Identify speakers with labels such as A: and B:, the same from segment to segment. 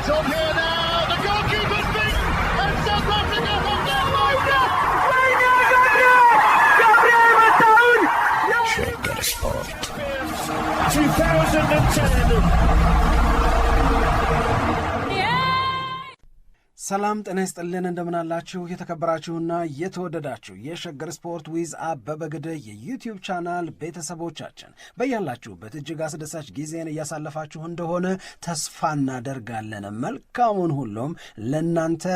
A: It's on here now. The goalkeeper's beaten, and South Africa have done Gabriel Mataun.
B: Shaker Sport
A: 2010.
C: ሰላም ጤና ይስጥልን እንደምናላችሁ የተከበራችሁና የተወደዳችሁ የሸገር ስፖርት ዊዝ አበበ ግደይ የዩቲዩብ ቻናል ቤተሰቦቻችን በያላችሁበት እጅግ አስደሳች ጊዜን እያሳለፋችሁ እንደሆነ ተስፋ እናደርጋለን። መልካሙን ሁሉም ለናንተ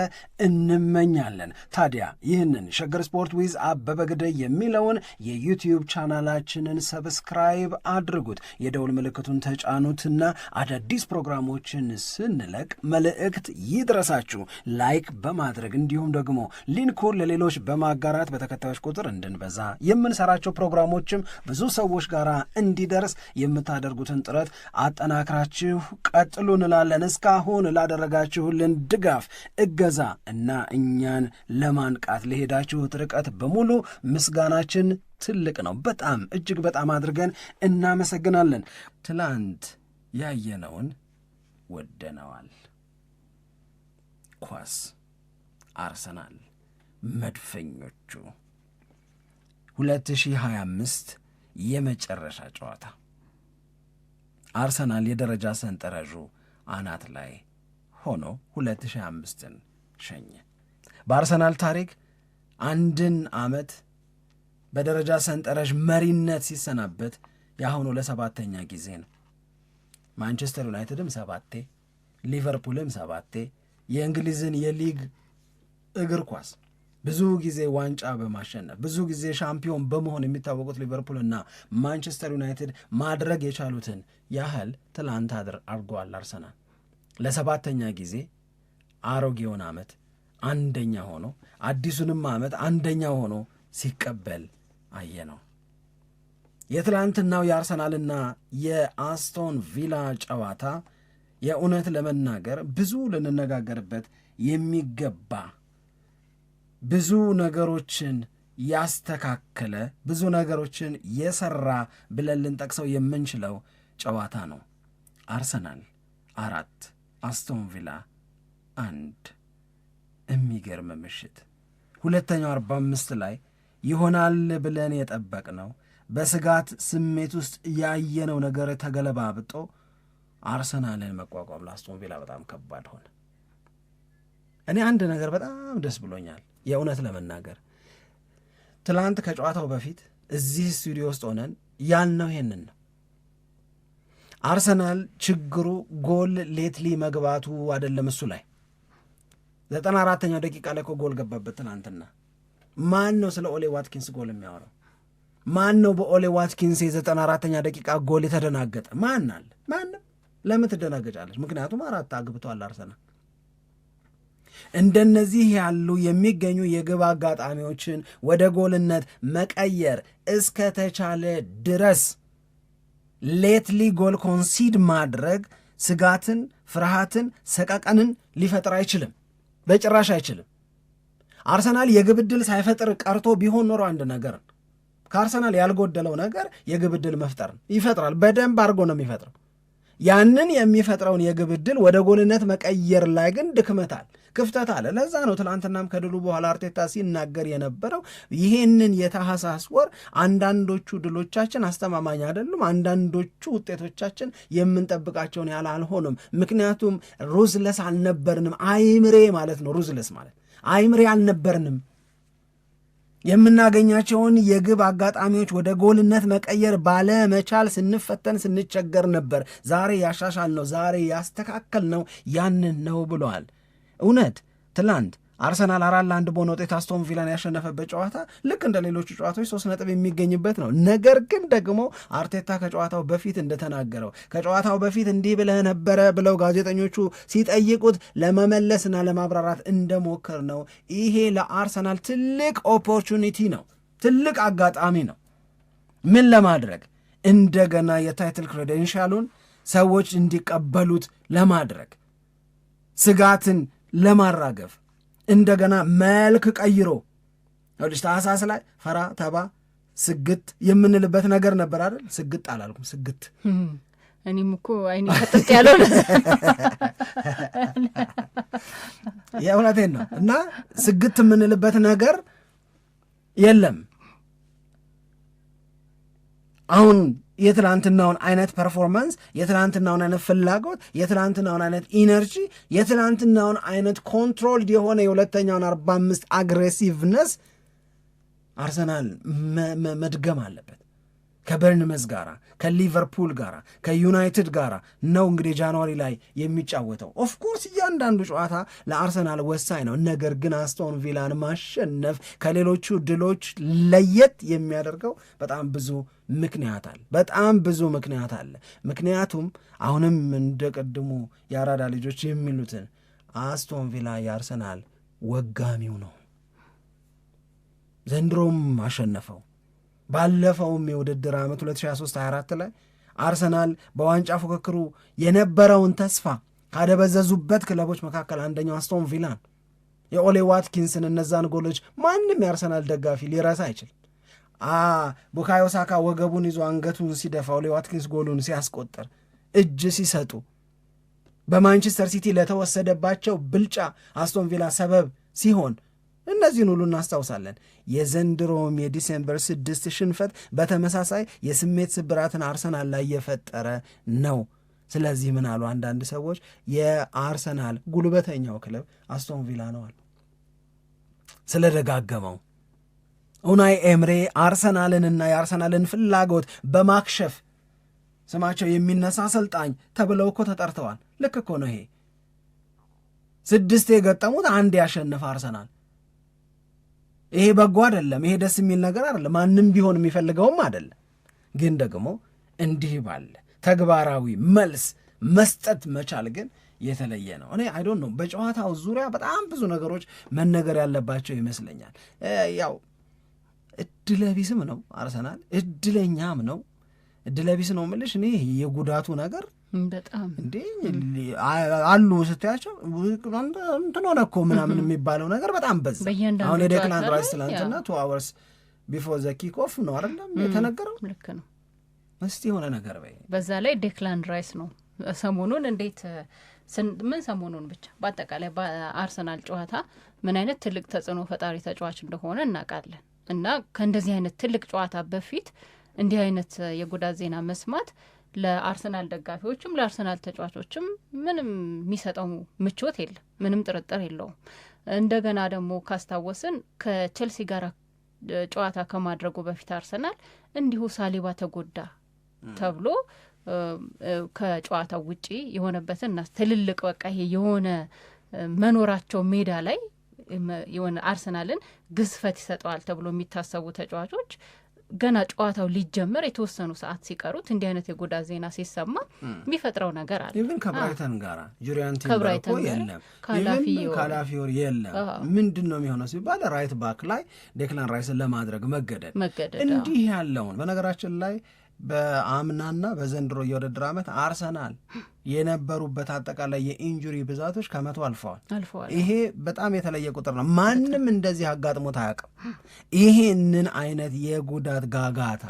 C: እንመኛለን። ታዲያ ይህንን ሸገር ስፖርት ዊዝ አበበ ግደይ የሚለውን የዩቲዩብ ቻናላችንን ሰብስክራይብ አድርጉት፣ የደውል ምልክቱን ተጫኑትና አዳዲስ ፕሮግራሞችን ስንለቅ መልእክት ይድረሳችሁ። ላይክ በማድረግ እንዲሁም ደግሞ ሊንኩን ለሌሎች በማጋራት በተከታዮች ቁጥር እንድንበዛ የምንሰራቸው ፕሮግራሞችም ብዙ ሰዎች ጋር እንዲደርስ የምታደርጉትን ጥረት አጠናክራችሁ ቀጥሉ እንላለን። እስካሁን ላደረጋችሁልን ድጋፍ፣ እገዛ እና እኛን ለማንቃት ለሄዳችሁት ርቀት በሙሉ ምስጋናችን ትልቅ ነው። በጣም እጅግ በጣም አድርገን እናመሰግናለን። ትላንት ያየነውን ወደነዋል። ኳስ፣ አርሰናል፣ መድፈኞቹ 2025 የመጨረሻ ጨዋታ። አርሰናል የደረጃ ሰንጠረዡ አናት ላይ ሆኖ 2025ን ሸኘ። በአርሰናል ታሪክ አንድን ዓመት በደረጃ ሰንጠረዥ መሪነት ሲሰናበት የአሁኑ ለሰባተኛ ጊዜ ነው። ማንቸስተር ዩናይትድም 7፣ ሊቨርፑልም 7፣ የእንግሊዝን የሊግ እግር ኳስ ብዙ ጊዜ ዋንጫ በማሸነፍ ብዙ ጊዜ ሻምፒዮን በመሆን የሚታወቁት ሊቨርፑልና ማንቸስተር ዩናይትድ ማድረግ የቻሉትን ያህል ትላንት አድርጓል። አርሰናል ለሰባተኛ ጊዜ አሮጌውን ዓመት አንደኛ ሆኖ አዲሱንም ዓመት አንደኛ ሆኖ ሲቀበል አየ ነው። የትላንትናው የአርሰናልና የአስቶን ቪላ ጨዋታ የእውነት ለመናገር ብዙ ልንነጋገርበት የሚገባ ብዙ ነገሮችን ያስተካከለ ብዙ ነገሮችን የሰራ ብለን ልንጠቅሰው የምንችለው ጨዋታ ነው። አርሰናል 4 አስቶን ቪላ 1። የሚገርም ምሽት። ሁለተኛው 45 ላይ ይሆናል ብለን የጠበቅነው በስጋት ስሜት ውስጥ ያየነው ነገር ተገለባብጦ አርሰናልን መቋቋም ለአስቶን ቪላ በጣም ከባድ ሆነ። እኔ አንድ ነገር በጣም ደስ ብሎኛል። የእውነት ለመናገር ትላንት ከጨዋታው በፊት እዚህ ስቱዲዮ ውስጥ ሆነን ያልነው ይሄንን ነው። አርሰናል ችግሩ ጎል ሌትሊ መግባቱ አይደለም። እሱ ላይ 94ኛው ደቂቃ ላይ ጎል ገባበት ትናንትና። ማን ነው ስለ ኦሌ ዋትኪንስ ጎል የሚያወራው? ማን ነው በኦሌ ዋትኪንስ የ94ኛ ደቂቃ ጎል የተደናገጠ? ማን አለ? ማንም። ለምን ትደናገጫለች? ምክንያቱም 4 አግብቷል አርሰናል። እንደነዚህ ያሉ የሚገኙ የግብ አጋጣሚዎችን ወደ ጎልነት መቀየር እስከ ተቻለ ድረስ ሌትሊ ጎል ኮንሲድ ማድረግ ስጋትን፣ ፍርሃትን፣ ሰቀቀንን ሊፈጥር አይችልም፣ በጭራሽ አይችልም። አርሰናል የግብ ዕድል ሳይፈጥር ቀርቶ ቢሆን ኖሮ አንድ ነገር፣ ከአርሰናል ያልጎደለው ነገር የግብ ዕድል መፍጠር ይፈጥራል። በደንብ አድርጎ ነው የሚፈጥረው። ያንን የሚፈጥረውን የግብ ዕድል ወደ ጎልነት መቀየር ላይ ግን ድክመታል፣ ክፍተት አለ። ለዛ ነው ትናንትናም ከድሉ በኋላ አርቴታ ሲናገር የነበረው ይሄንን የታህሳስ ወር አንዳንዶቹ ድሎቻችን አስተማማኝ አይደሉም፣ አንዳንዶቹ ውጤቶቻችን የምንጠብቃቸውን ያህል አልሆኑም። ምክንያቱም ሩዝለስ አልነበርንም። አይምሬ ማለት ነው። ሩዝለስ ማለት አይምሬ አልነበርንም። የምናገኛቸውን የግብ አጋጣሚዎች ወደ ጎልነት መቀየር ባለመቻል ስንፈተን ስንቸገር ነበር። ዛሬ ያሻሻል ነው፣ ዛሬ ያስተካከል ነው፣ ያንን ነው ብለዋል። እውነት ትላንት አርሰናል 4-1 በሆነ ውጤት አስቶን ቪላን ያሸነፈበት ጨዋታ ልክ እንደ ሌሎቹ ጨዋታዎች 3 ነጥብ የሚገኝበት ነው። ነገር ግን ደግሞ አርቴታ ከጨዋታው በፊት እንደተናገረው ከጨዋታው በፊት እንዲህ ብለህ ነበረ ብለው ጋዜጠኞቹ ሲጠይቁት ለመመለስና ለማብራራት እንደሞከር ነው። ይሄ ለአርሰናል ትልቅ ኦፖርቹኒቲ ነው፣ ትልቅ አጋጣሚ ነው። ምን ለማድረግ? እንደገና የታይትል ክሬዴንሻሉን ሰዎች እንዲቀበሉት ለማድረግ፣ ስጋትን ለማራገፍ እንደገና መልክ ቀይሮ ወዲህ ታህሳስ ላይ ፈራ ተባ ስግት የምንልበት ነገር ነበር አይደል? ስግት አላልኩም፣ ስግት
D: እኔም እኮ አይኔ ፈጥጥ ያለው
C: የእውነቴን ነው። እና ስግት የምንልበት ነገር የለም። አሁን የትላንትናውን አይነት ፐርፎርማንስ፣ የትላንትናውን አይነት ፍላጎት፣ የትላንትናውን አይነት ኢነርጂ፣ የትላንትናውን አይነት ኮንትሮልድ የሆነ የሁለተኛውን 45 አግሬሲቭነስ አርሰናል መድገም አለበት። ከበርንመዝ ጋራ፣ ከሊቨርፑል ጋራ፣ ከዩናይትድ ጋራ ነው እንግዲህ ጃንዋሪ ላይ የሚጫወተው። ኦፍኮርስ እያንዳንዱ ጨዋታ ለአርሰናል ወሳኝ ነው። ነገር ግን አስቶን ቪላን ማሸነፍ ከሌሎቹ ድሎች ለየት የሚያደርገው በጣም ብዙ ምክንያት አለ። ምክንያቱም አሁንም እንደ ቀድሞ የአራዳ ልጆች የሚሉትን አስቶን ቪላ የአርሰናል ወጋሚው ነው። ዘንድሮም አሸነፈው። ባለፈውም የውድድር ዓመት 2023-24 ላይ አርሰናል በዋንጫ ፉክክሩ የነበረውን ተስፋ ካደበዘዙበት ክለቦች መካከል አንደኛው አስቶን ቪላን። የኦሌ ዋትኪንስን እነዛን ጎሎች ማንም የአርሰናል ደጋፊ ሊረሳ አይችልም። ቡካዮ ሳካ ወገቡን ይዞ አንገቱን ሲደፋ ኦሌ ዋትኪንስ ጎሉን ሲያስቆጥር እጅ ሲሰጡ በማንቸስተር ሲቲ ለተወሰደባቸው ብልጫ አስቶን ቪላ ሰበብ ሲሆን እነዚህን ሁሉ እናስታውሳለን። የዘንድሮም የዲሴምበር 6 ሽንፈት በተመሳሳይ የስሜት ስብራትን አርሰናል ላይ የፈጠረ ነው። ስለዚህ ምን አሉ አንዳንድ ሰዎች፣ የአርሰናል ጉልበተኛው ክለብ አስቶን ቪላ ነው አሉ። ስለደጋገመው ኡናይ ኤምሬ አርሰናልንና የአርሰናልን ፍላጎት በማክሸፍ ስማቸው የሚነሳ አሰልጣኝ ተብለው እኮ ተጠርተዋል። ልክ እኮ ነው። ይሄ 6 የገጠሙት 1 ያሸነፈ አርሰናል። ይሄ በጎ አይደለም። ይሄ ደስ የሚል ነገር አይደለም። ማንም ቢሆን የሚፈልገውም አይደለም። ግን ደግሞ እንዲህ ባለ ተግባራዊ መልስ መስጠት መቻል ግን የተለየ ነው። እኔ አይዶን ነው። በጨዋታው ዙሪያ በጣም ብዙ ነገሮች መነገር ያለባቸው ይመስለኛል። ያው እድለቢስም ነው አርሰናል፣ እድለኛም ነው። እድለቢስ ነው የምልሽ እኔ የጉዳቱ ነገር
D: በጣም
C: እንዴ አሉ ስትያቸው እንትን ሆነ እኮ ምናምን የሚባለው ነገር በጣም በዛ። አሁን የዴክላን ራይስ ትላንትና 2 hours before the kick off ነው አይደለም የተነገረው?
D: ልክ ነው።
C: እስቲ የሆነ ነገር በይ።
D: በዛ ላይ ዴክላን ራይስ ነው ሰሞኑን እንዴት ምን ሰሞኑን ብቻ በአጠቃላይ በአርሰናል ጨዋታ ምን አይነት ትልቅ ተጽዕኖ ፈጣሪ ተጫዋች እንደሆነ እናውቃለን። እና ከእንደዚህ አይነት ትልቅ ጨዋታ በፊት እንዲህ አይነት የጉዳት ዜና መስማት ለአርሰናል ደጋፊዎችም ለአርሰናል ተጫዋቾችም ምንም የሚሰጠው ምቾት የለም፣ ምንም ጥርጥር የለውም። እንደገና ደግሞ ካስታወስን ከቼልሲ ጋር ጨዋታ ከማድረጉ በፊት አርሰናል እንዲሁ ሳሊባ ተጎዳ ተብሎ ከጨዋታው ውጪ የሆነበትን እና ትልልቅ በቃ ይሄ የሆነ መኖራቸው ሜዳ ላይ የሆነ አርሰናልን ግዝፈት ይሰጠዋል ተብሎ የሚታሰቡ ተጫዋቾች ገና ጨዋታው ሊጀመር የተወሰኑ ሰዓት ሲቀሩት እንዲህ አይነት የጉዳት ዜና ሲሰማ የሚፈጥረው ነገር አለ።
C: ኢቭን ከብራይተን ጋራ ጁሪያን ቲምበር እኮ የለም፣ ካላፊዮሪ የለም። ምንድን ነው የሚሆነው ሲባል ራይት ባክ ላይ ዴክላን ራይስን ለማድረግ መገደድ እንዲህ ያለውን። በነገራችን ላይ በአምናና በዘንድሮ የውድድር ዓመት አርሰናል የነበሩበት አጠቃላይ የኢንጁሪ ብዛቶች 100 አልፈዋል። ይሄ በጣም የተለየ ቁጥር ነው። ማንም እንደዚህ አጋጥሞት አያውቅም። ይሄንን አይነት የጉዳት ጋጋታ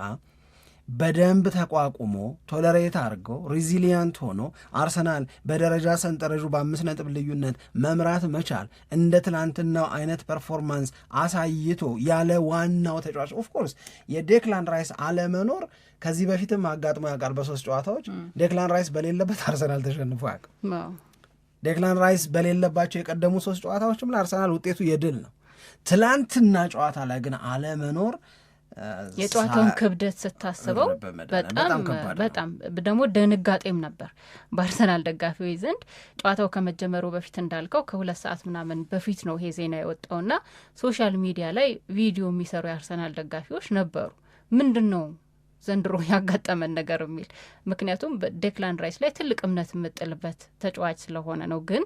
C: በደንብ ተቋቁሞ ቶለሬት አድርጎ ሪዚሊያንት ሆኖ አርሰናል በደረጃ ሰንጠረዡ በ5 ነጥብ ልዩነት መምራት መቻል እንደ ትናንትናው አይነት ፐርፎርማንስ አሳይቶ ያለ ዋናው ተጫዋች ኦፍኮርስ የዴክላን ራይስ አለመኖር ከዚህ በፊትም አጋጥሞ ያውቃል። በ3 ጨዋታዎች ዴክላን ራይስ በሌለበት አርሰናል ተሸንፎ ያውቅም። ዴክላን ራይስ በሌለባቸው የቀደሙ 3 ጨዋታዎችም ለአርሰናል ውጤቱ የድል ነው። ትላንትና ጨዋታ ላይ ግን አለመኖር
D: የጨዋታውን ክብደት ስታስበው በጣም ደግሞ ድንጋጤም ነበር በአርሰናል ደጋፊዎች ዘንድ። ጨዋታው ከመጀመሩ በፊት እንዳልከው ከ2 ሰዓት ምናምን በፊት ነው ይሄ ዜና የወጣውና ሶሻል ሚዲያ ላይ ቪዲዮ የሚሰሩ የአርሰናል ደጋፊዎች ነበሩ። ምንድን ነው ዘንድሮ ያጋጠመን ነገር የሚል። ምክንያቱም ዴክላን ራይስ ላይ ትልቅ እምነት የምጥልበት ተጫዋች ስለሆነ ነው። ግን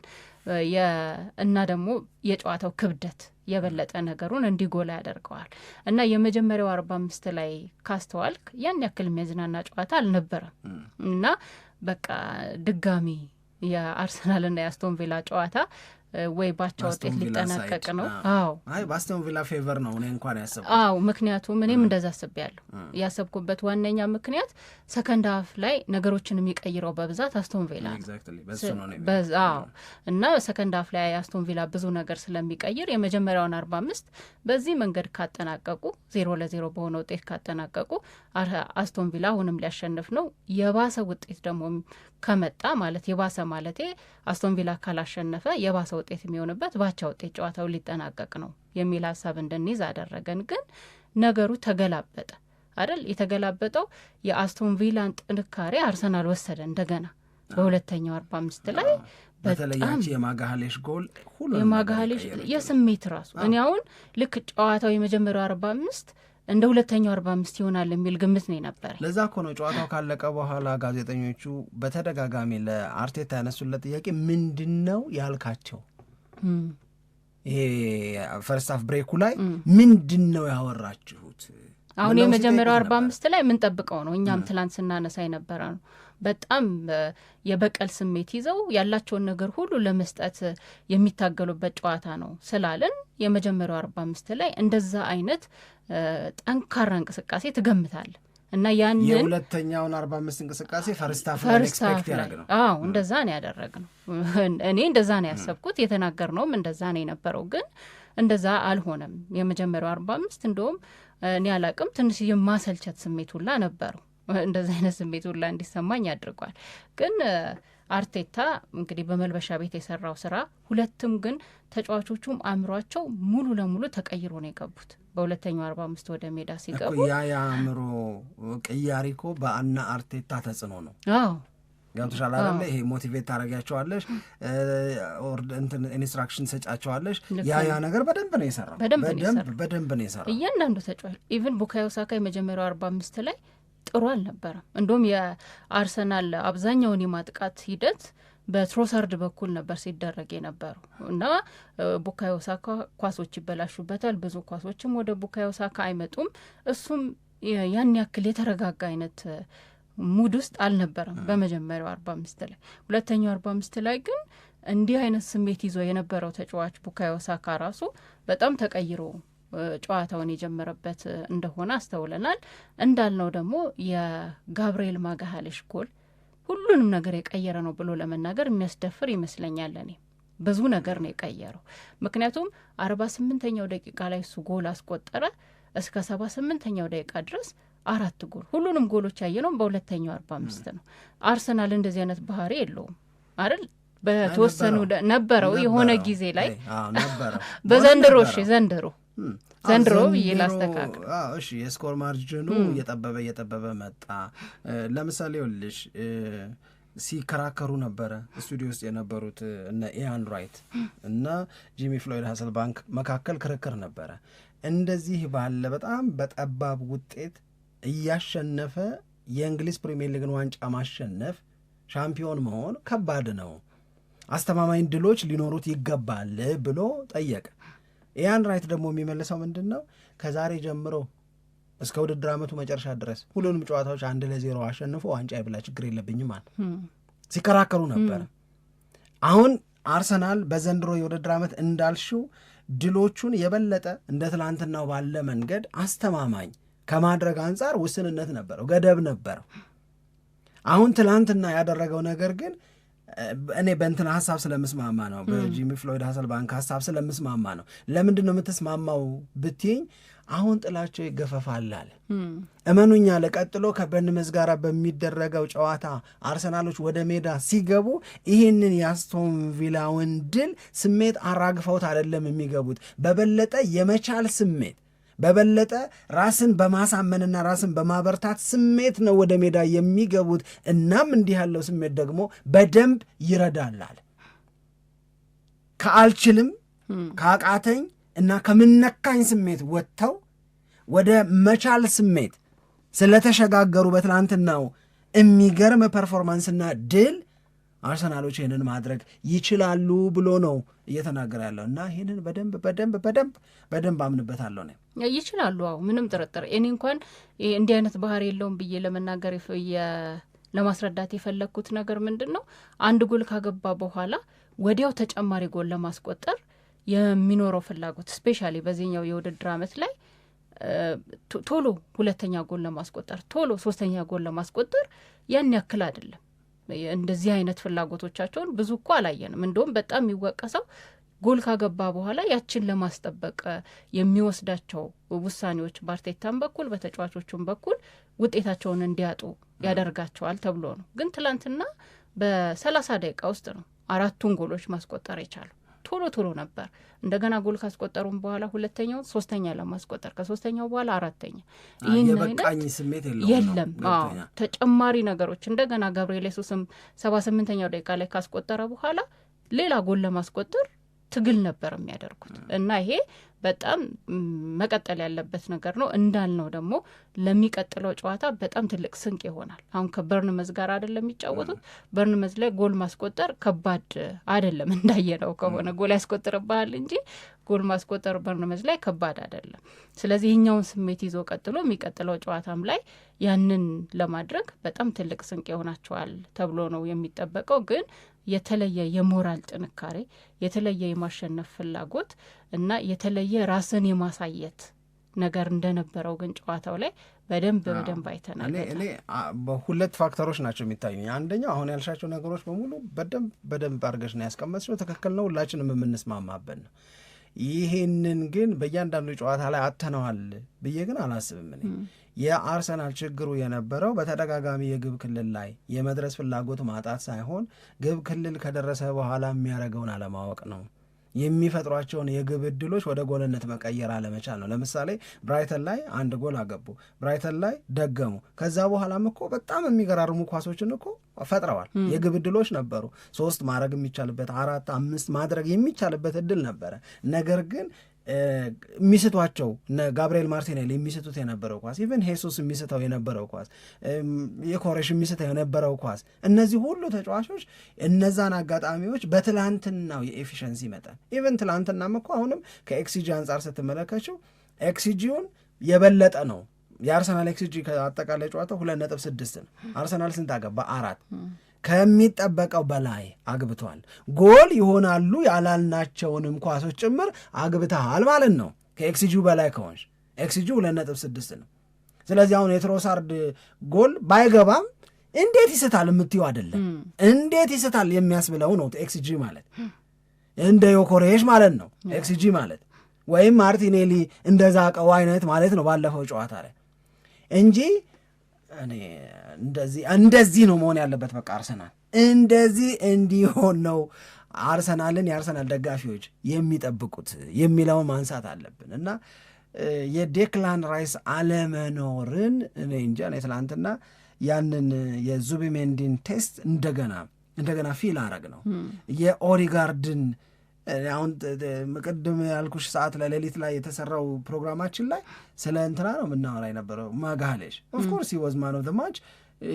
D: እና ደግሞ የጨዋታው ክብደት የበለጠ ነገሩን እንዲጎላ ያደርገዋል። እና የመጀመሪያው 45 ላይ ካስተዋልክ ያን ያክል የሚያዝናና ጨዋታ አልነበረም። እና በቃ ድጋሚ የአርሰናልና የአስቶን ቪላ ጨዋታ ወይ ባቻ ውጤት ሊጠናቀቅ ነው።
C: አይ በአስቶን ቪላ ፌቨር ነው እኔ እንኳን ያሰብኩት።
D: ምክንያቱም እኔም እንደዛ አስቤያለሁ። ያሰብኩበት ዋነኛ ምክንያት ሰከንድ ሀፍ ላይ ነገሮችን የሚቀይረው በብዛት አስቶን ቪላ እና ሰከንድ ሀፍ ላይ አስቶን ቪላ ብዙ ነገር ስለሚቀይር የመጀመሪያውን 45 በዚህ መንገድ ካጠናቀቁ 0-0 በሆነ ውጤት ካጠናቀቁ አስቶን ቪላ አሁንም ሊያሸንፍ ነው። የባሰ ውጤት ደግሞ ከመጣ ማለት የባሰ ማለቴ አስቶን ቪላ ካላሸነፈ የባሰ ውጤት የሚሆንበት ባቻ ውጤት ጨዋታው ሊጠናቀቅ ነው የሚል ሀሳብ እንድንይዝ አደረገን። ግን ነገሩ ተገላበጠ አይደል? የተገላበጠው የአስቶን ቪላን ጥንካሬ አርሰናል ወሰደ እንደገና በሁለተኛው 45 ላይ
C: በተለያች የማጋሃሌሽ ጎል ሁሉ
D: የማጋሃሌሽ የስሜት ራሱ እኔ አሁን ልክ ጨዋታው የመጀመሪያው 45 እንደ ሁለተኛው 45 ይሆናል የሚል ግምት ነው ነበር።
C: ለዛ እኮ ነው ጨዋታው ካለቀ በኋላ ጋዜጠኞቹ በተደጋጋሚ ለአርቴታ ያነሱለት ጥያቄ ምንድነው ያልካቸው፣ ይሄ ፈርስት ሃፍ ብሬኩ ላይ ምንድነው ያወራችሁት?
D: አሁን የመጀመሪያው 45 ላይ ምን ጠብቀው ነው? እኛም ትላንት ስናነሳ የነበረ ነው። በጣም የበቀል ስሜት ይዘው ያላቸውን ነገር ሁሉ ለመስጠት የሚታገሉበት ጨዋታ ነው ስላለን የመጀመሪያው 45 ላይ እንደዛ አይነት ጠንካራ እንቅስቃሴ ትገምታል እና ያንን
C: የሁለተኛውን 45 እንቅስቃሴ ፈርስት ሃፍ ኤክስፔክት ያደረግነው
D: እንደዛ ነው ያደረግነው። እኔ እንደዛ ነው ያሰብኩት፣ የተናገርነውም እንደዛ ነው የነበረው። ግን እንደዛ አልሆነም። የመጀመሪያው 45 እንደውም እኔ አላቅም ትንሽ የማሰልቸት ስሜት ሁላ ነበረው። እንደዚህ አይነት ስሜት ሁላ እንዲሰማኝ አድርጓል። ግን አርቴታ እንግዲህ በመልበሻ ቤት የሰራው ስራ ሁለትም ግን ተጫዋቾቹም አእምሯቸው ሙሉ ለሙሉ ተቀይሮ ነው የገቡት። በሁለተኛው 45 ወደ ሜዳ ሲገቡ
C: ያ የአእምሮ ቅያሪ እኮ በአና አርቴታ ተጽዕኖ ነው። ገብቶሻል አይደለ? ይሄ ሞቲቬት ታደርጊያቸዋለሽ፣ ኢንስትራክሽን ሰጫቸዋለሽ። ያ ነገር በደንብ ነው የሰራው። በደንብ ነው የሰራው
D: እያንዳንዱ ተጫዋች። ኢቭን ቡካዮ ሳካ የመጀመሪያው 45 ላይ ጥሩ አልነበረም። እንደውም የአርሰናል አብዛኛውን የማጥቃት ሂደት በትሮሳርድ በኩል ነበር ሲደረግ የነበረው እና ቡካዮ ሳካ ኳሶች ይበላሹበታል። ብዙ ኳሶችም ወደ ቡካዮ ሳካ አይመጡም። እሱም ያን ያክል የተረጋጋ አይነት ሙድ ውስጥ አልነበረም በመጀመሪያው 45 ላይ። ሁለተኛው 45 ላይ ግን እንዲህ አይነት ስሜት ይዞ የነበረው ተጫዋች ቡካዮ ሳካ ራሱ በጣም ተቀይሮ ጨዋታውን የጀመረበት እንደሆነ አስተውለናል። እንዳልነው ደግሞ የጋብርኤል ማጋሃሌሽ ጎል ሁሉንም ነገር የቀየረ ነው ብሎ ለመናገር የሚያስደፍር ይመስለኛል። እኔ ብዙ ነገር ነው የቀየረው። ምክንያቱም 48ኛው ደቂቃ ላይ እሱ ጎል አስቆጠረ። እስከ 78ኛው ደቂቃ ድረስ 4 ጎል፣ ሁሉንም ጎሎች ያየነው በሁለተኛው 45 ነው። አርሰናል እንደዚህ አይነት ባህሪ የለውም አይደል? በተወሰኑ ነበረው የሆነ ጊዜ ላይ በዘንድሮ ዘንድሮ ብዬ ላስተካክል።
C: እሺ የስኮር ማርጅኑ እየጠበበ መጣ። ለምሳሌ ይኸውልሽ ሲከራከሩ ነበረ ስቱዲዮ ውስጥ የነበሩት እነ ኢያን ራይት እና ጂሚ ፍሎይድ ሃሰልባንክ መካከል ክርክር ነበረ። እንደዚህ ባለ በጣም በጠባብ ውጤት እያሸነፈ የእንግሊዝ ፕሪሚየር ሊግን ዋንጫ ማሸነፍ፣ ሻምፒዮን መሆን ከባድ ነው፣ አስተማማኝ ድሎች ሊኖሩት ይገባል ብሎ ጠየቀ። ኢያን ራይት ደግሞ የሚመልሰው ምንድን ነው? ከዛሬ ጀምሮ እስከ ውድድር ዓመቱ መጨረሻ ድረስ ሁሉንም ጨዋታዎች 1-0 አሸንፎ ዋንጫ ይብላ ችግር የለብኝም አለ። ሲከራከሩ ነበረ። አሁን አርሰናል በዘንድሮ የውድድር ዓመት እንዳልሽው ድሎቹን የበለጠ እንደ ትላንትናው ባለ መንገድ አስተማማኝ ከማድረግ አንጻር ውስንነት ነበረው፣ ገደብ ነበረው። አሁን ትላንትና ያደረገው ነገር ግን እኔ በእንትን ሀሳብ ስለምስማማ ነው፣ በጂሚ ፍሎይድ ሃሰልባንክ ሀሳብ ስለምስማማ ነው። ለምንድን ነው የምትስማማው ብትይኝ፣ አሁን ጥላቸው ይገፈፋል አለ። እመኑኛ ለቀጥሎ ከበርንመዝ ጋር በሚደረገው ጨዋታ አርሰናሎች ወደ ሜዳ ሲገቡ ይህንን የአስቶን ቪላውን ድል ስሜት አራግፈውት አይደለም የሚገቡት፣ በበለጠ የመቻል ስሜት፣ በበለጠ ራስን በማሳመንና ራስን በማበርታት ስሜት ነው ወደ ሜዳ የሚገቡት። እናም እንዲህ ያለው ስሜት ደግሞ በደንብ ይረዳላል። ከአልችልም ከአቃተኝ እና ከምነካኝ ስሜት ወጥተው ወደ መቻል ስሜት ስለተሸጋገሩ በትናንትናው የሚገርም ፐርፎርማንስና ድል አርሰናሎች ይህንን ማድረግ ይችላሉ ብሎ ነው እየተናገረ ያለው እና ይህንን በደንብ አምንበታለሁ ነው።
D: ይችላሉ። አዎ ምንም ጥርጥር። እኔ እንኳን እንዲህ አይነት ባህሪ የለውም ብዬ ለመናገር ለማስረዳት የፈለግኩት ነገር ምንድን ነው፣ አንድ ጎል ካገባ በኋላ ወዲያው ተጨማሪ ጎል ለማስቆጠር የሚኖረው ፍላጎት ስፔሻሊ በዚህኛው የውድድር ዓመት ላይ ቶሎ ሁለተኛ ጎል ለማስቆጠር ቶሎ ሶስተኛ ጎል ለማስቆጠር ያን ያክል አይደለም። እንደዚህ አይነት ፍላጎቶቻቸውን ብዙ እኮ አላየንም። እንደውም በጣም የሚወቀሰው ጎል ካገባ በኋላ ያችን ለማስጠበቅ የሚወስዳቸው ውሳኔዎች በአርቴታም በኩል በተጫዋቾቹም በኩል ውጤታቸውን እንዲያጡ ያደርጋቸዋል ተብሎ ነው። ግን ትላንትና በ30 ደቂቃ ውስጥ ነው 4ቱን ጎሎች ማስቆጠር የቻሉ። ቶሎ ነበር እንደገና ጎል ካስቆጠሩም በኋላ ሁለተኛው ሶስተኛ ለማስቆጠር ከሶስተኛው በኋላ አራተኛ
C: የበቃኝ ስሜት
D: የለም። ተጨማሪ ነገሮች እንደገና ገብርኤል ኢየሱስም 78ኛው ደቂቃ ላይ ካስቆጠረ በኋላ ሌላ ጎል ለማስቆጠር ትግል ነበር የሚያደርጉት እና ይሄ በጣም መቀጠል ያለበት ነገር ነው። እንዳልነው ደግሞ ለሚቀጥለው ጨዋታ በጣም ትልቅ ስንቅ ይሆናል። አሁን ከበርንመዝ ጋር አይደለም የሚጫወቱት። በርንመዝ ላይ ጎል ማስቆጠር ከባድ አይደለም፣ እንዳየነው ከሆነ ጎል ያስቆጥርብሃል እንጂ ጎል ማስቆጠር በርንመዝ ላይ ከባድ አይደለም። ስለዚህ ይህኛውን ስሜት ይዞ ቀጥሎ የሚቀጥለው ጨዋታም ላይ ያንን ለማድረግ በጣም ትልቅ ስንቅ ይሆናቸዋል ተብሎ ነው የሚጠበቀው። ግን የተለየ የሞራል ጥንካሬ፣ የተለየ የማሸነፍ ፍላጎት እና የተለየ ራስን የማሳየት ነገር እንደነበረው ግን ጨዋታው ላይ በደንብ አይተናል።
C: እኔ በሁለት ፋክተሮች ናቸው የሚታዩኝ። አንደኛው አሁን ያልሻቸው ነገሮች በሙሉ በደንብ አድርገሽ ነው ያስቀመጥሽው፣ ትክክል ነው፣ ሁላችንም የምንስማማበት ነው። ይህንን ግን በእያንዳንዱ ጨዋታ ላይ አተነዋል ብዬ ግን አላስብም። እኔ የአርሰናል ችግሩ የነበረው በተደጋጋሚ የግብ ክልል ላይ የመድረስ ፍላጎት ማጣት ሳይሆን ግብ ክልል ከደረሰ በኋላ የሚያደርገውን አለማወቅ ነው። የሚፈጥሯቸውን የግብ ዕድሎች ወደ ጎልነት መቀየር አለመቻል ነው። ለምሳሌ ብራይተን ላይ 1 ጎል አገቡ፣ ብራይተን ላይ ደገሙ። ከዛ በኋላም እኮ በጣም የሚገራርሙ ኳሶችን እኮ ፈጥረዋል። የግብ ዕድሎች ነበሩ። 3 ማድረግ የሚቻልበት 4፣ 5 ማድረግ የሚቻልበት ዕድል ነበረ። ነገር ግን የሚስቷቸው ጋብርኤል ማርቲኔሊ የሚስቱት የነበረው ኳስ፣ ኢቨን ሄሱስ የሚስተው የነበረው ኳስ፣ የኮሬሽ የሚስተው የነበረው ኳስ፣ እነዚህ ሁሉ ተጫዋቾች እነዛን አጋጣሚዎች በትላንትናው የኤፊሸንሲ መጠን ኢቨን ትላንትናም እኮ አሁንም ከኤክሲጂ አንጻር ስትመለከችው ኤክሲጂውን የበለጠ ነው። የአርሰናል ኤክሲጂ ከአጠቃላይ ጨዋታው 2.6 ነው። አርሰናል ስንት አገባ? 4 ከሚጠበቀው በላይ አግብቷል። ጎል ይሆናሉ ያላልናቸውንም ኳሶች ጭምር አግብተሃል ማለት ነው። ከኤክሲጂው በላይ ከሆንሽ ኤክሲጂው 2.6 ነው። ስለዚህ አሁን የትሮሳርድ ጎል ባይገባም እንዴት ይስታል የምትይው አይደለም፣ እንዴት ይስታል የሚያስብለው ነው ኤክሲጂ ማለት። እንደ ዮኮሬሽ ማለት ነው ኤክሲጂ ማለት፣ ወይም ማርቲኔሊ እንደዛቀው አይነት ማለት ነው ባለፈው ጨዋታ ላይ እንጂ እኔ እንደዚህ ነው መሆን ያለበት። በቃ አርሰናል እንደዚህ እንዲሆን ነው አርሰናልን የአርሰናል ደጋፊዎች የሚጠብቁት የሚለውን ማንሳት አለብን እና የዴክላን ራይስ አለመኖርን እኔ እንጃ እኔ ትላንትና ያንን የዙቢሜንዲን ቴስት እንደገና ፊል አረግ ነው የኦሪጋርድን አሁን ቅድም ያልኩሽ ሰዓት ለሌሊት ላይ የተሰራው ፕሮግራማችን ላይ ስለ እንትና ነው የምናወራ የነበረው ማጋሌሽ ኦፍኮርስ ሂ ዋዝ ማን ኦፍ ዘ ማች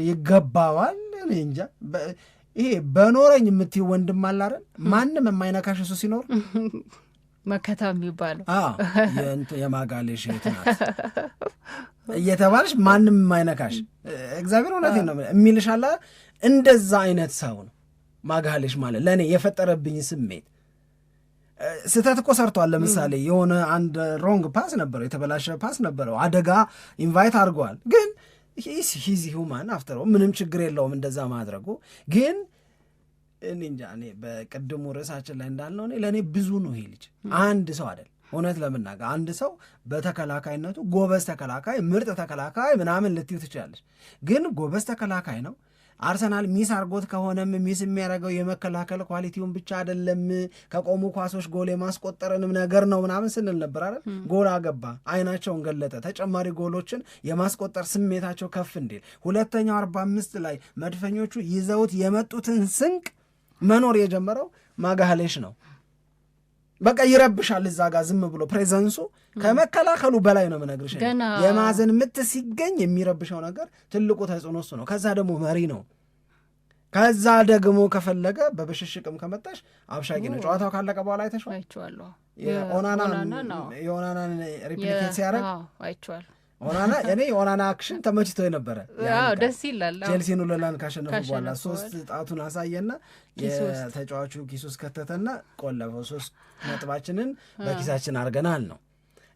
C: ይገባዋል። እኔ እንጃ ይሄ በኖረኝ የምትይው ወንድም አለ አይደል? ማንም የማይነካሽ እሱ ሲኖር
D: መከታ የሚባለው
C: የማጋሌሽ ትናት እየተባለሽ ማንም የማይነካሽ እግዚአብሔር እውነቴን ነው የሚልሽ አለ። እንደዛ አይነት ሰው ነው ማጋሌሽ ማለት ለእኔ የፈጠረብኝ ስሜት። ስህተት እኮ ሰርቷል። ለምሳሌ የሆነ አንድ ሮንግ ፓስ ነበረው፣ የተበላሸ ፓስ ነበረው፣ አደጋ ኢንቫይት አድርገዋል። ግን ሂዝ ሁማን አፍተር ምንም ችግር የለውም እንደዛ ማድረጉ። ግን እንጃ እኔ በቅድሙ ርዕሳችን ላይ እንዳልነው ለእኔ ብዙ ነው ይሄ ልጅ። አንድ ሰው አይደል፣ እውነት ለምናገር አንድ ሰው በተከላካይነቱ ጎበዝ ተከላካይ፣ ምርጥ ተከላካይ ምናምን ልትዩ ትችላለች። ግን ጎበዝ ተከላካይ ነው። አርሰናል ሚስ አርጎት ከሆነም ሚስ የሚያደርገው የመከላከል ኳሊቲውን ብቻ አይደለም፣ ከቆሙ ኳሶች ጎል የማስቆጠርንም ነገር ነው ምናምን ስንል ነበር አይደል? ጎል አገባ፣ አይናቸውን ገለጠ። ተጨማሪ ጎሎችን የማስቆጠር ስሜታቸው ከፍ እንዲል ሁለተኛው 45 ላይ መድፈኞቹ ይዘውት የመጡትን ስንቅ መኖር የጀመረው ማጋሌሽ ነው። በቃ ይረብሻል እዛ ጋር ዝም ብሎ ፕሬዘንሱ ከመከላከሉ በላይ ነው የምነግርሽ። የማዕዘን ምት ሲገኝ የሚረብሸው ነገር ትልቁ ተጽዕኖ እሱ ነው። ከዛ ደግሞ መሪ ነው። ከዛ ደግሞ ከፈለገ በብሽሽቅም ከመጣሽ አብሻቂ ነው። ጨዋታው ካለቀ በኋላ አይተሽዋል።
D: አይቼዋለሁ።
C: የኦናናን ሪፕሊኬት ሲያደርግ
D: አይቼዋለሁ።
C: ኦናና እኔ ኦናና አክሽን ተመችቶኝ ነበረ።
D: ደስ ይላል።
C: ቼልሲን 2-1 ካሸነፉ በኋላ 3 ጣቱን አሳየና የተጫዋቹ ኪስ ውስጥ ከተተና ቆለፈው 3 ነጥባችንን በኪሳችን አድርገናል ነው።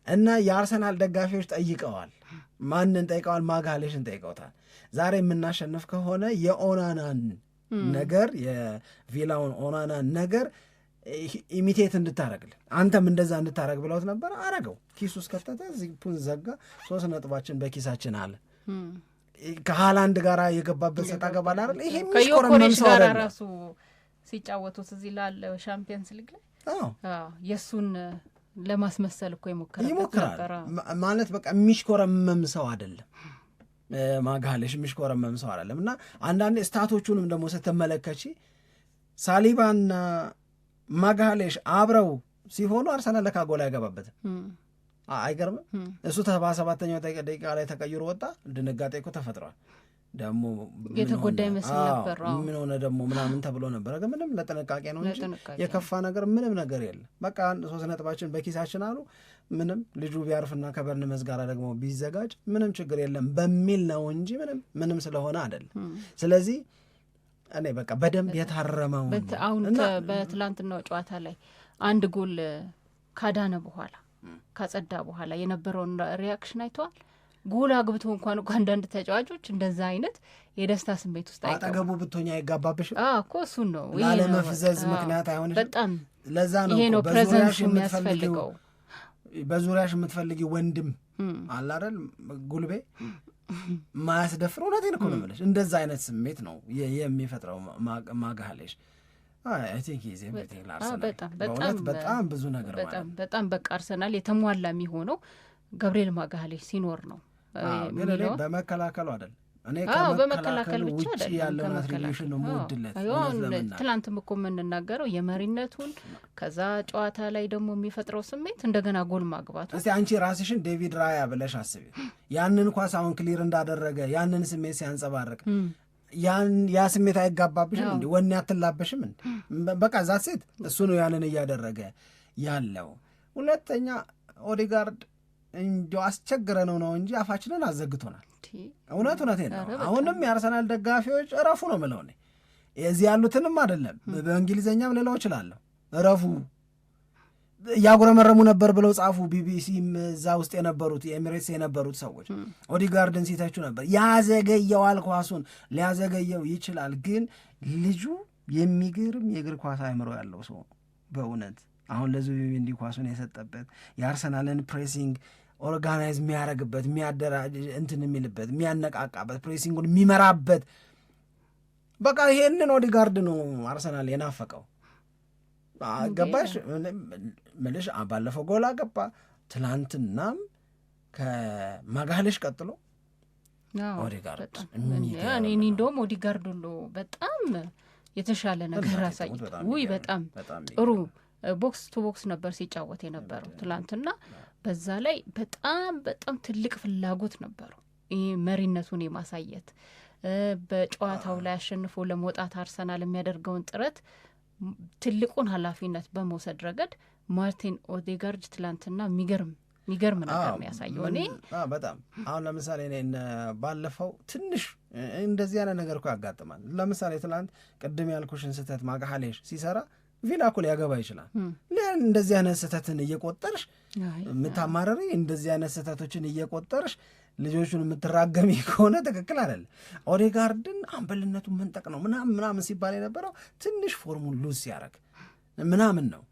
C: እና የአርሰናል ደጋፊዎች ጠይቀዋል። ማንን ጠይቀዋል? ማጋሌሽን ጠይቀውታል። ዛሬ የምናሸንፍ ከሆነ የኦናናን ነገር የቪላውን ኦናናን ነገር ኢሚቴት እንድታረግልን አንተም እንደዛ እንድታረግ ብለውት ነበር። አረገው። ኪሱ ውስጥ ከተተ፣ ዚፑን ዘጋ፣ 3 ነጥባችን በኪሳችን አለ። ከሃላንድ ጋር የገባበት ሰጣ ገባል አይደል? ይሄ
D: ከዮኮሬሽ ጋር ራሱ ሲጫወቱት እዚህ ላለ ሻምፒየንስ ሊግ ላይ የእሱን ለማስመሰል እኮ
C: ይሞክራል ማለት በቃ የሚሽኮረመም ሰው አይደለም ማጋሌሽ፣ የሚሽኮረመም ሰው አይደለም። እና አንዳንዴ ስታቶቹንም ደግሞ ስትመለከቺ ሳሊባና ማጋሌሽ አብረው ሲሆኑ አርሰናል ለካ ጎል አይገባበትም። አይገርምም? እሱ 77ኛው ደቂቃ ላይ ተቀይሮ ወጣ። ድንጋጤ እኮ ተፈጥሯል። ደግሞ
D: የተጎዳ ይመስል ነበር።
C: ምን ሆነ ደግሞ ምናምን ተብሎ ነበረ። ግን ምንም ለጥንቃቄ ነው እንጂ የከፋ ነገር ምንም ነገር የለም። በቃ 3 ነጥባችን በኪሳችን አሉ። ምንም ልጁ ቢያርፍና ከበርንመዝ ጋር ደግሞ ቢዘጋጅ ምንም ችግር የለም በሚል ነው እንጂ ምንም ስለሆነ አይደለም። ስለዚህ እኔ በቃ በደንብ የታረመው
D: አሁን በትላንትናው ጨዋታ ላይ አንድ ጎል ካዳነ በኋላ ካጸዳ በኋላ የነበረውን ሪያክሽን አይተዋል። ጎል አግብቶ እንኳን አንዳንድ ተጫዋቾች እንደዛ አይነት የደስታ ስሜት ውስጥ
C: አጠገቡ ብትሆኛ አይጋባብሽም
D: እኮ እሱን ነው
C: ላለመፍዘዝ ምክንያት አይሆንሽም።
D: በጣም
C: ለዛ ነው
D: ይሄ ነው ፕሬዘንስ የሚያስፈልገው።
C: በዙሪያሽ የምትፈልጊው ወንድም አለ አይደል ጉልቤ ማያስደፍር። እውነቴን እኮ ነው የምልሽ። እንደዛ አይነት ስሜት ነው የሚፈጥረው ማጋሌሽ። አይ ቲንክ ኢዝ ኤቭሪቲንግ ለአርሰናል በጣም ብዙ ነገር ማለት
D: በጣም በቃ አርሰናል የተሟላ የሚሆነው ገብርኤል ማጋሌሽ ሲኖር ነው።
C: ግን በመከላከሉ አይደል እኔ
D: በመከላከል ብቻ
C: ውጪ ያለውን አትሪቢዩሽን ነው የምወድለት።
D: ትላንትም እኮ የምንናገረው የመሪነቱን ከዛ ጨዋታ ላይ ደግሞ የሚፈጥረው ስሜት እንደገና ጎል ማግባቱ።
C: እስቲ አንቺ ራስሽን ዴቪድ ራያ ብለሽ አስቢ። ያንን ኳስ አሁን ክሊር እንዳደረገ ያንን ስሜት ሲያንጸባርቅ ያ ስሜት አይጋባብሽም እንዴ? ወኔ አትላበሽም እንዴ? በቃ ዛ ሴት እሱ ነው ያንን እያደረገ ያለው። ሁለተኛ ኦዴጋርድ እንዲያው አስቸግረ ነው እንጂ አፋችንን አዘግቶናል። እውነቴን ነው። አሁንም የአርሰናል ደጋፊዎች እረፉ ነው የምለው እኔ። እዚህ ያሉትንም አይደለም በእንግሊዝኛም ልለው እችላለሁ። እረፉ እያጉረመረሙ ነበር ብለው ጻፉ። ቢቢሲም እዛ ውስጥ የነበሩት የኤሚሬትስ የነበሩት ሰዎች ኦዲጋርድን ሲተቹ ነበር። ያዘገየዋል፣ ኳሱን ሊያዘገየው ይችላል፣ ግን ልጁ የሚገርም የእግር ኳስ አእምሮ ያለው ሰው በእውነት አሁን ለዙቢሜንዲ ኳሱን የሰጠበት የአርሰናልን ፕሬሲንግ ኦርጋናይዝ የሚያደርግበት የሚያደራጅ እንትን የሚልበት የሚያነቃቃበት ፕሬሲንጉን የሚመራበት በቃ ይሄንን ኦዲጋርድ ነው አርሰናል የናፈቀው። ገባሽ ምልሽ? ባለፈው ጎል አገባ። ትላንትናም ከማጋሌሽ ቀጥሎ ኦዲጋርድ
D: እኔ እንደውም ኦዲጋርድ ሁሉ በጣም የተሻለ ነገር አሳይቷል። ውይ በጣም ጥሩ ቦክስ ቱ ቦክስ ነበር ሲጫወት የነበረው ትላንትና። በዛ ላይ በጣም ትልቅ ፍላጎት ነበረው ይህ መሪነቱን የማሳየት በጨዋታው ላይ አሸንፎ ለመውጣት አርሰናል የሚያደርገውን ጥረት ትልቁን ኃላፊነት በመውሰድ ረገድ ማርቲን ኦዴጋርድ ትላንትና የሚገርም ነገር ነው ያሳየው። እኔ
C: በጣም አሁን ለምሳሌ እኔ ባለፈው ትንሽ እንደዚህ አይነት ነገር እኮ ያጋጥማል። ለምሳሌ ትላንት ቅድም ያልኩሽን ስህተት ማጋሌሽ ሲሰራ ቪላ እኮ ሊያገባ ይችላል። እንደዚህ አይነት ስህተትን እየቆጠርሽ የምታማረሪ እንደዚህ አይነት ስህተቶችን እየቆጠርሽ ልጆቹን የምትራገሚ ከሆነ ትክክል አይደለም። ኦዴጋርድን አምበልነቱን መንጠቅ ነው ምናምን ሲባል የነበረው ትንሽ ፎርሙን ሉዝ ሲያደርግ ምናምን ነው።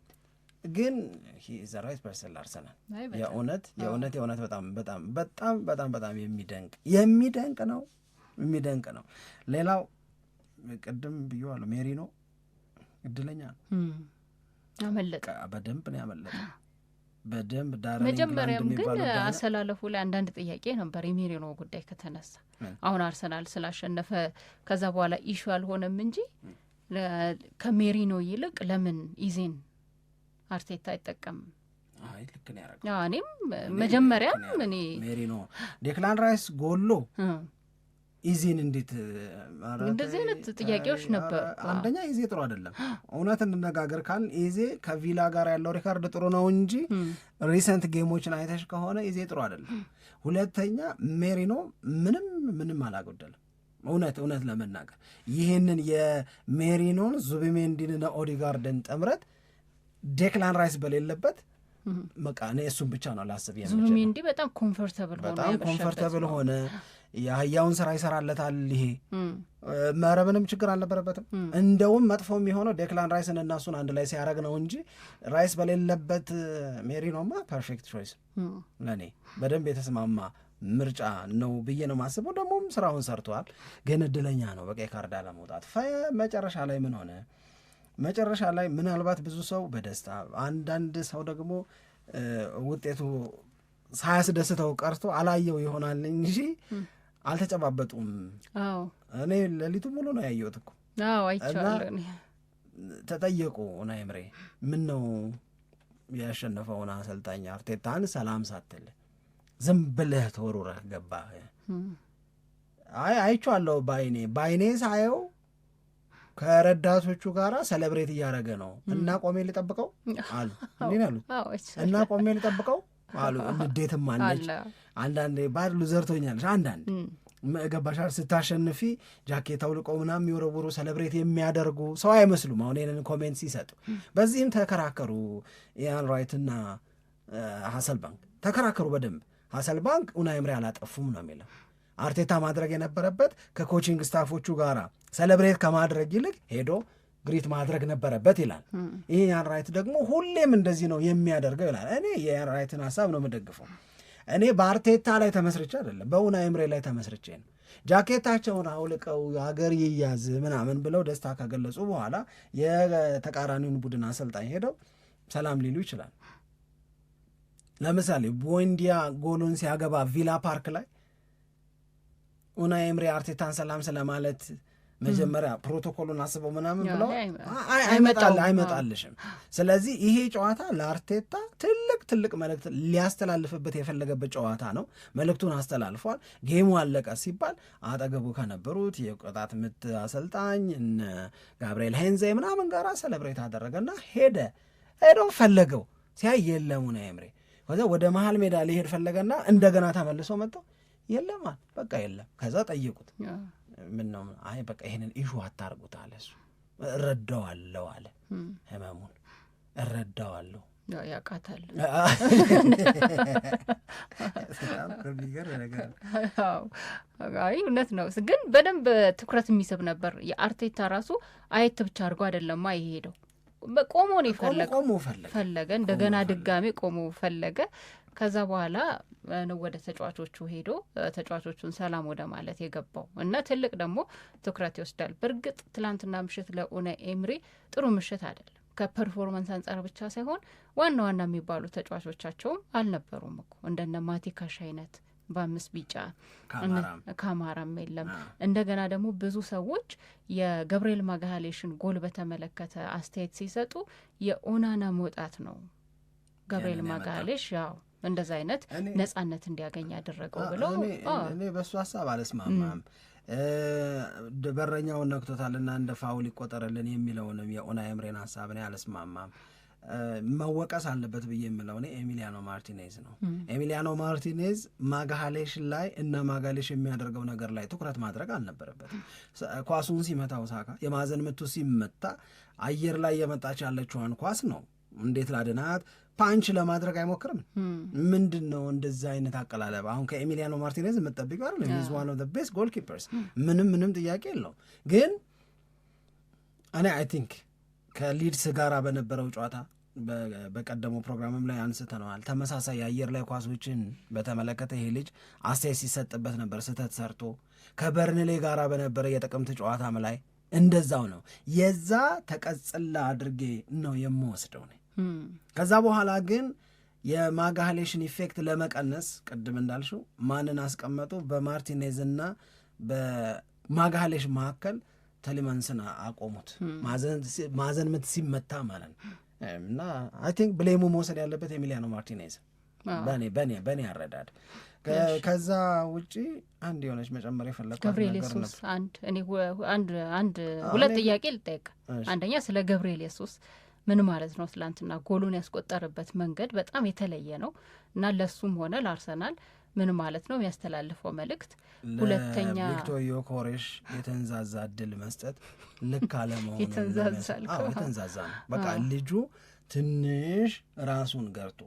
C: ግን ዘ ራይት ፐርሰን ለአርሰናል የእውነት በጣም የሚደንቅ ነው። ሌላው ቅድም ብዬዋለሁ፣ ሜሪኖ እድለኛ ነው።
D: አመለጠ፣
C: በደንብ ነው ያመለጠ። በደንብ
D: መጀመሪያም ግን አሰላለፉ ላይ አንዳንድ ጥያቄ ነበር የሜሪኖ ጉዳይ ከተነሳ። አሁን አርሰናል ስላሸነፈ ከዛ በኋላ ኢሹ አልሆነም እንጂ ከሜሪኖ ይልቅ ለምን ኢዜን አርቴታ አይጠቀምም?
C: ልክ ነው ያደረገው።
D: እኔም መጀመሪያም እኔ
C: ሜሪኖ ዴክላን ራይስ ጎሎ ኢዜን እንዴት
D: እንደዚህ አይነት ጥያቄዎች ነበሩ።
C: አንደኛ ኢዜ ጥሩ አይደለም። እውነት እንነጋገር ካልን ኢዜ ከቪላ ጋር ያለው ሪካርድ ጥሩ ነው እንጂ ሪሰንት ጌሞችን አይተሽ ከሆነ ኢዜ ጥሩ አይደለም። ሁለተኛ ሜሪኖ ምንም አላጎደለም። እውነት ለመናገር ይህንን የሜሪኖን ዙቢሜንዲንና ኦዲጋርድን ጥምረት ዴክላን ራይስ በሌለበት በቃ እኔ እሱን ብቻ ነው ላስብ የምችለው።
D: ዙቢሜንዲ በጣም ኮምፎርተብል
C: ሆነ። የአህያውን ስራ ይሰራለታል። ይሄ መረብንም ችግር አልነበረበትም። እንደውም መጥፎ የሚሆነው ዴክላን ራይስን እና እሱን አንድ ላይ ሲያደርግ ነው እንጂ ራይስ በሌለበት ሜሪኖማ ፐርፌክት ቾይስ ለእኔ በደንብ የተስማማ ምርጫ ነው ብዬ ነው ማስበው። ደግሞም ስራውን ሰርተዋል። ግን እድለኛ ነው በቀይ ካርድ አለመውጣት። መጨረሻ ላይ ምን ሆነ? መጨረሻ ላይ ምናልባት ብዙ ሰው በደስታ አንዳንድ ሰው ደግሞ ውጤቱ ሳያስደስተው ቀርቶ አላየው ይሆናል እንጂ አልተጨባበጡም። እኔ ሌሊቱ ሙሉ ነው ያየሁት እኮ። ተጠየቁ ኡናይ ኤምሬ ምን ነው ያሸነፈውን አሰልጣኝ አርቴታን ሰላም ሳትል ዝም ብለህ ተወሩረህ ገባህ? አይቼዋለሁ ባይኔ ሳየው ከረዳቶቹ ጋር ሰለብሬት እያደረገ ነው እና ቆሜ ልጠብቀው አሉ። እንዴ ያሉት እና ቆሜ ልጠብቀው አሉ። እንዴትም አለች አንዳንዴ ባድ ሉዘርቶኛለች። አንዳንድ ገባሻል ስታሸንፊ ጃኬት አውልቀው ምናምን የሚወረውሩ ሰለብሬት የሚያደርጉ ሰው አይመስሉም። አሁን ይህንን ኮሜንት ሲሰጡ በዚህም ተከራከሩ። ኢያን ራይትና ሀሰልባንክ ተከራከሩ በደንብ። ሀሰልባንክ ኡናይ ኤምሬ አላጠፉም ነው የሚለው። አርቴታ ማድረግ የነበረበት ከኮቺንግ ስታፎቹ ጋር ሰለብሬት ከማድረግ ይልቅ ሄዶ ግሪት ማድረግ ነበረበት ይላል። ይህ ኢያን ራይት ደግሞ ሁሌም እንደዚህ ነው የሚያደርገው ይላል። እኔ የኢያን ራይትን ሀሳብ ነው የምደግፈው። እኔ በአርቴታ ላይ ተመስርቼ አይደለም በኡናይ ኤምሬ ላይ ተመስርቼ ነው። ጃኬታቸውን አውልቀው ሀገር ይያዝ ምናምን ብለው ደስታ ከገለጹ በኋላ የተቃራኒውን ቡድን አሰልጣኝ ሄደው ሰላም ሊሉ ይችላል። ለምሳሌ ቦንዲያ ጎሉን ሲያገባ ቪላ ፓርክ ላይ ኡናይ ኤምሬ አርቴታን ሰላም ስለማለት መጀመሪያ ፕሮቶኮሉን አስበው ምናምን ብለው አይመጣልሽም። ስለዚህ ይሄ ጨዋታ ለአርቴታ ትልቅ መልእክት ሊያስተላልፍበት የፈለገበት ጨዋታ ነው። መልእክቱን አስተላልፏል። ጌሙ አለቀ ሲባል አጠገቡ ከነበሩት የቅጣት ምት አሰልጣኝ እነ ጋብርኤል ሄንዜ ምናምን ጋር ሰለብሬት አደረገና ሄዶ ፈለገው ሲያይ የለም ኡናይ ኤምሬ። ከዛ ወደ መሀል ሜዳ ሊሄድ ፈለገና እንደገና ተመልሶ መጥቶ የለም በቃ የለም። ከዛ ጠይቁት ምን ነው? አይ በቃ ይሄንን ኢሹ አታርጉት አለ። እሱ እረዳዋለሁ አለ። ህመሙን እረዳዋለሁ
D: ያቃታል። አይ እውነት ነው። ግን በደንብ ትኩረት የሚስብ ነበር። የአርቴታ ራሱ አየት ብቻ አድርጎ አይደለም የሄደው ቆሞ ነው ፈለገ እንደገና ድጋሜ ቆሞ ፈለገ። ከዛ በኋላ ወደ ተጫዋቾቹ ሄዶ ተጫዋቾቹን ሰላም ወደ ማለት የገባው እና ትልቅ ደግሞ ትኩረት ይወስዳል። በእርግጥ ትላንትና ምሽት ለኡናይ ኤምሬ ጥሩ ምሽት አይደለም። ከፐርፎርማንስ አንጻር ብቻ ሳይሆን ዋና የሚባሉ ተጫዋቾቻቸውም አልነበሩም እኮ እንደነ ማቲካሽ አይነት በ5 ቢጫ ካማራም የለም። እንደገና ደግሞ ብዙ ሰዎች የገብርኤል ማጋሌሽን ጎል በተመለከተ አስተያየት ሲሰጡ የኦናና መውጣት ነው ገብርኤል ማጋሌሽ ያው እንደዛ አይነት ነጻነት እንዲያገኝ ያደረገው ብለው
C: እኔ በሱ ሐሳብ አልስማማም። በረኛውን ነክቶታልና እንደ ፋውል ይቆጠርልን የሚለውንም የኡናይ ኤምሬን ሐሳብ እኔ አልስማማም። መወቀስ አለበት ብዬ የምለው እኔ ኤሚሊያኖ ማርቲኔዝ ነው። ኤሚሊያኖ ማርቲኔዝ ማጋሌሽ ላይ እና ማጋሌሽ የሚያደርገው ነገር ላይ ትኩረት ማድረግ አልነበረበትም። ኳሱን ሲመታው ሳካ የማዕዘን ምቱ ሲመታ አየር ላይ የመጣች ያለችዋን ኳስ ነው እንዴት ላድናት ፓንች ለማድረግ አይሞክርም። ምንድን ነው እንደዚህ አይነት አቀላለብ? አሁን ከኤሚሊያኖ ማርቲኔዝ የምጠብቀው አይደለም። ሂዝ ዋን ኦፍ ዘ ቤስት ጎል ኪፐርስ ምንም ጥያቄ የለው። ግን እኔ አይ ቲንክ ከሊድስ ጋራ በነበረው ጨዋታ በቀደመው ፕሮግራምም ላይ አንስተነዋል። ተመሳሳይ የአየር ላይ ኳሶችን በተመለከተ ይሄ ልጅ አስተያየት ሲሰጥበት ነበር ስህተት ሰርቶ። ከበርንሌ ጋራ በነበረ የጥቅምት ጨዋታም ላይ እንደዛው ነው። የዛ ተቀጽላ አድርጌ ነው የምወስደው ነው። ከዛ በኋላ ግን የማጋሌሽን ኢፌክት ለመቀነስ ቅድም እንዳልሽው ማንን አስቀመጡ? በማርቲኔዝ እና በማጋሌሽ መካከል ተሊማንስን አቆሙት። ማዕዘን ምት ሲመታ ማለት ነው። እና አይ ቲንክ ብሌሙ መውሰድ ያለበት ኤሚሊያኖ ማርቲኔዝ በእኔ አረዳድ። ከዛ ውጪ አንድ የሆነች መጨመር የፈለግኩት
D: ገብርኤል ኢየሱስ አንድ ሁለት ጥያቄ ልጠይቅ። አንደኛ ስለ ገብርኤል ኢየሱስ ምን ማለት ነው? ትላንትና ጎሉን ያስቆጠረበት መንገድ በጣም የተለየ ነው እና ለሱም ሆነ ለአርሰናል ምን ማለት ነው የሚያስተላልፈው መልእክት? ሁለተኛ
C: ቪክቶር ዮኬሬሽ የተንዛዛ እድል መስጠት ልክ አለመሆኑ የተንዛዛ ነው። በቃ ልጁ ትንሽ ራሱን ገርቶ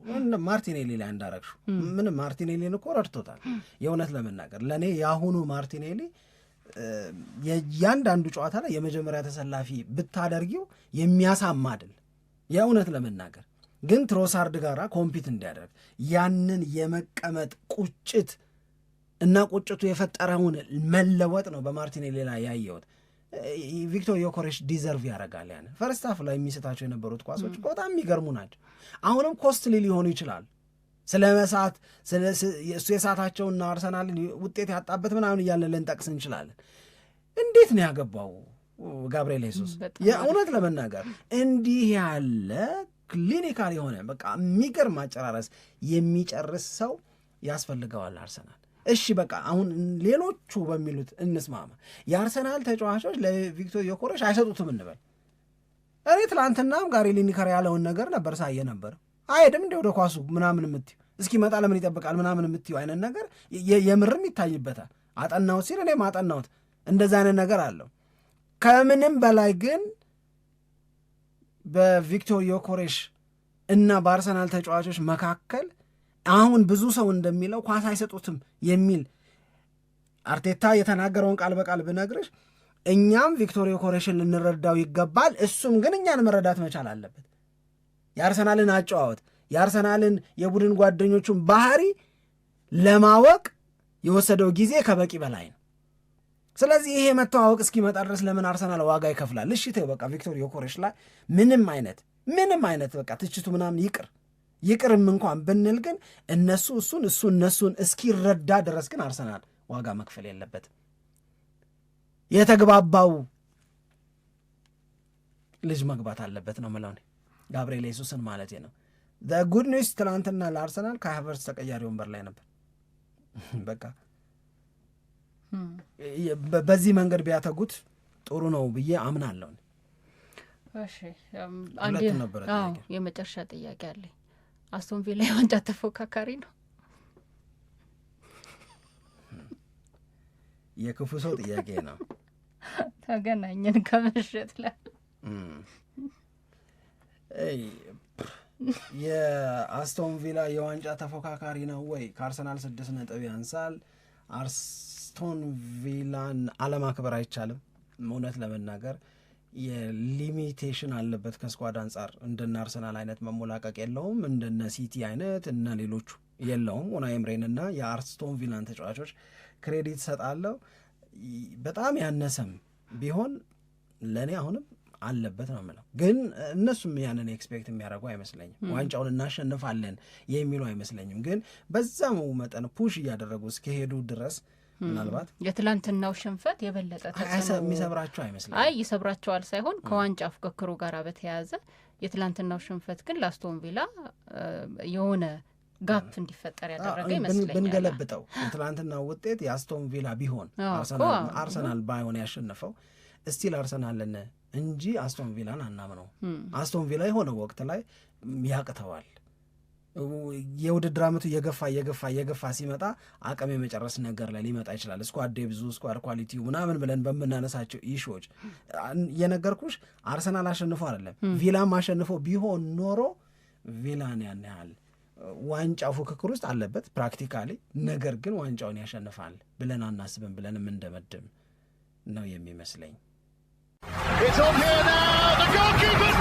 C: ማርቲኔሊ ላይ እንዳረግሹ ምንም ማርቲኔሊን እኮ ረድቶታል። የእውነት ለመናገር ለእኔ የአሁኑ ማርቲኔሊ የእያንዳንዱ ጨዋታ ላይ የመጀመሪያ ተሰላፊ ብታደርጊው የሚያሳማድል የእውነት ለመናገር ግን ትሮሳርድ ጋር ኮምፒት እንዲያደርግ ያንን የመቀመጥ ቁጭት እና ቁጭቱ የፈጠረውን መለወጥ ነው በማርቲኔሊ ላይ ያየሁት። ቪክቶር ዮኬሬሽ ዲዘርቭ ያደርጋል። ያን ፈርስት ሃፍ ላይ የሚስታቸው የነበሩት ኳሶች በጣም የሚገርሙ ናቸው። አሁንም ኮስትሊ ሊሆኑ ይችላል። ስለ መሳት እሱ የሳታቸውና አርሰናልን ውጤት ያጣበት ምናምን እያለን ልንጠቅስ እንችላለን። እንዴት ነው ያገባው ጋብርኤል ኢየሱስ? የእውነት ለመናገር እንዲህ ያለ ክሊኒካል የሆነ በቃ የሚገርም አጨራረስ የሚጨርስ ሰው ያስፈልገዋል አርሰናል። እሺ በቃ አሁን ሌሎቹ በሚሉት እንስማማ። የአርሰናል ተጫዋቾች ለቪክቶር ዮኬሬሽ አይሰጡትም እንበል። እኔ ትላንትናም ጋሪ ሊኒከር ያለውን ነገር ነበር ሳየ ነበር። አይሄድም እንደ ወደ ኳሱ ምናምን የምትዩ እስኪመጣ ለምን ይጠብቃል ምናምን የምትዩ አይነት ነገር የምርም ይታይበታል። አጠናሁት ሲል እኔም አጠናሁት እንደዛ አይነት ነገር አለው። ከምንም በላይ ግን በቪክቶር ዮኬሬሽ እና በአርሰናል ተጫዋቾች መካከል አሁን ብዙ ሰው እንደሚለው ኳስ አይሰጡትም የሚል አርቴታ የተናገረውን ቃል በቃል ብነግርሽ እኛም ቪክቶር ዮኬሬሽን ልንረዳው ይገባል፣ እሱም ግን እኛን መረዳት መቻል አለበት። የአርሰናልን አጨዋወት የአርሰናልን የቡድን ጓደኞቹን ባህሪ ለማወቅ የወሰደው ጊዜ ከበቂ በላይ ነው። ስለዚህ ይሄ መተዋወቅ እስኪመጣ ድረስ ለምን አርሰናል ዋጋ ይከፍላል? እሺ ተይው በቃ ቪክቶር ዮኬሬሽ ላይ ምንም አይነት በቃ ትችቱ ምናምን ይቅርም እንኳን ብንል ግን እሱ እነሱን እስኪረዳ ድረስ ግን አርሰናል ዋጋ መክፈል የለበትም። የተግባባው ልጅ መግባት አለበት ነው የምለው ጋብርኤል ኢየሱስን ማለት ነው። ጉድ ኒውስ ትናንትና ለአርሰናል ከሃቨርትዝ ተቀያሪ ወንበር ላይ ነበር። በቃ በዚህ መንገድ ቢያተጉት ጥሩ ነው ብዬ አምናለሁ።
D: የመጨረሻ ጥያቄ አለኝ። አስቶን ቪላ የዋንጫ ተፎካካሪ ነው?
C: የክፉ ሰው ጥያቄ ነው።
D: ተገናኘን ከምሽት ላይ
C: የአስቶን ቪላ የዋንጫ ተፎካካሪ ነው ወይ? ከአርሰናል 6 ነጥብ ያንሳል። አስቶን ቪላን አለማክበር አይቻልም። እውነት ለመናገር የሊሚቴሽን አለበት ከስኳድ አንጻር። እንደነ አርሰናል አይነት መሞላቀቅ የለውም፣ እንደነ ሲቲ አይነት እና ሌሎቹ የለውም። ኡናይ ኤምሬንና የአስቶን ቪላን ተጫዋቾች ክሬዲት ሰጣለሁ። በጣም ያነሰም ቢሆን ለእኔ አሁንም አለበት ነው የምለው። ግን እነሱም ያንን ኤክስፔክት የሚያደርጉ አይመስለኝም። ዋንጫውን እናሸንፋለን የሚሉ አይመስለኝም። ግን በዛም መጠን ፑሽ እያደረጉ እስከሄዱ ድረስ ምናልባት
D: የትላንትናው ሽንፈት የበለጠ ተጽዕኖ
C: የሚሰብራቸው አይመስለኝም።
D: ይሰብራቸዋል ሳይሆን ከዋንጫ ፍክክሩ ጋር በተያያዘ የትላንትናው ሽንፈት ግን ለአስቶን ቪላ የሆነ ጋፕ እንዲፈጠር ያደረገ ይመስለኛል።
C: ብንገለብጠው የትላንትናው ውጤት የአስቶን ቪላ ቢሆን አርሰናል ባይሆን ያሸነፈው እስቲል አርሰናልን እንጂ አስቶን ቪላን አናምነው። አስቶን ቪላ የሆነ ወቅት ላይ ያቅተዋል። የውድድር ዓመቱ እየገፋ ሲመጣ አቅም የመጨረስ ነገር ላይ ሊመጣ ይችላል። ስኳድ ዴብዙ፣ ስኳድ ኳሊቲው ምናምን ብለን በምናነሳቸው ኢሹዎች የነገርኩሽ አርሰናል አሸንፎ አይደለም ቪላም አሸንፎ ቢሆን ኖሮ ቪላን ያን ያህል ዋንጫው ፉክክር ውስጥ አለበት ፕራክቲካሊ። ነገር ግን ዋንጫውን ያሸንፋል ብለን አናስብም ብለን የምንደመድም ነው የሚመስለኝ።
A: It's on here now. The goalkeeper's